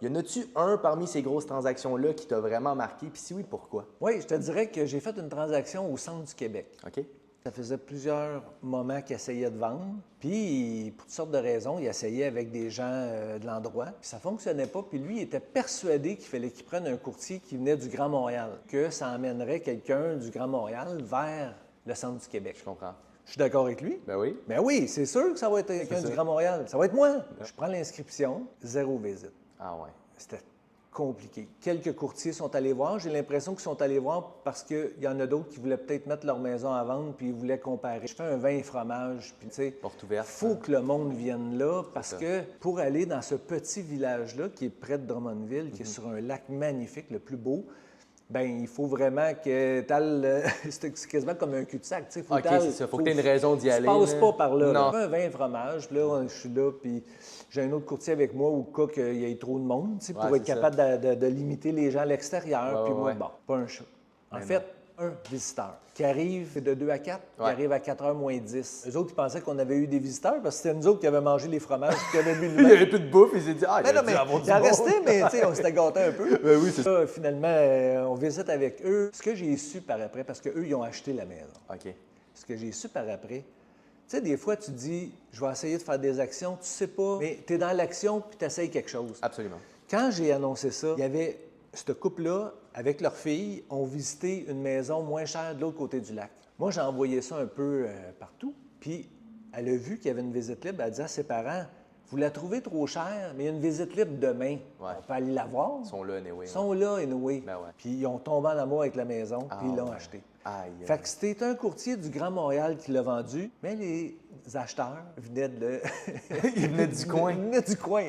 Y en a-tu un parmi ces grosses transactions-là qui t'a vraiment marqué? Puis si oui, pourquoi? Oui, je te dirais que j'ai fait une transaction au centre du Québec. OK? Ça faisait plusieurs moments qu'il essayait de vendre. Puis, pour toutes sortes de raisons, il essayait avec des gens de l'endroit. Puis ça ne fonctionnait pas. Puis lui, il était persuadé qu'il fallait qu'il prenne un courtier qui venait du Grand Montréal, que ça emmènerait quelqu'un du Grand Montréal vers le centre du Québec. Je comprends. Je suis d'accord avec lui. Ben oui. Ben oui, c'est sûr que ça va être quelqu'un du Grand Montréal. Ça va être moi. Je prends l'inscription, 0 visite. Ah ouais. C'était compliqué. Quelques courtiers sont allés voir. J'ai l'impression qu'ils sont allés voir parce qu'il y en a d'autres qui voulaient peut-être mettre leur maison à vendre puis ils voulaient comparer. Je fais un vin et fromage, puis tu sais, Porte ouverte. il faut que le monde vienne là parce que pour aller dans ce petit village-là qui est près de Drummondville, qui est sur un lac magnifique, le plus beau, ben il faut vraiment que tu ailles... c'est quasiment comme un cul-de-sac, tu sais. OK, c'est ça. Faut que tu aies une raison d'y aller. Tu passes pas par là. Non. Je fais un vin et fromage, puis là, je suis là, puis j'ai un autre courtier avec moi au cas qu'il y ait trop de monde, tu sais, pour Ouais, être c'est capable de limiter les gens à l'extérieur. Puis moi, ouais. bon, pas un chat. En fait, un visiteur qui arrive de 2 à 4, qui Ouais. arrive à 4h moins 10. Eux autres, ils pensaient qu'on avait eu des visiteurs parce que c'était nous autres qui avions mangé les fromages qui avaient bu le Il n'y vin. avait plus de bouffe, il s'est dit, ah, il Ben a non, dû mais avoir du il en bon. restait, mais tu sais, on s'était gâtés un peu. Ben oui, c'est ça. Là, finalement, on visite avec eux. Ce que j'ai su par après, parce qu'eux, ils ont acheté la maison. OK. Ce que j'ai su par après, tu sais, des fois, tu dis, je vais essayer de faire des actions, tu sais pas, mais tu es dans l'action puis tu essayes quelque chose. Absolument. Quand j'ai annoncé ça, il y avait ce couple-là, avec leur fille, ont visité une maison moins chère de l'autre côté du lac. Moi, j'ai envoyé ça un peu partout, puis elle a vu qu'il y avait une visite libre, elle a dit à ses parents, vous la trouvez trop chère, mais il y a une visite libre demain. Ouais. On peut aller la voir. Ils sont là, anyway. Ils sont là, anyway. Ben ouais. Puis ils ont tombé en amour avec la maison, puis ils l'ont ouais. acheté. Aïe. Fait que c'était un courtier du Grand Montréal qui l'a vendu, mais les acheteurs venaient de... Il venait du coin. Ils venaient du coin.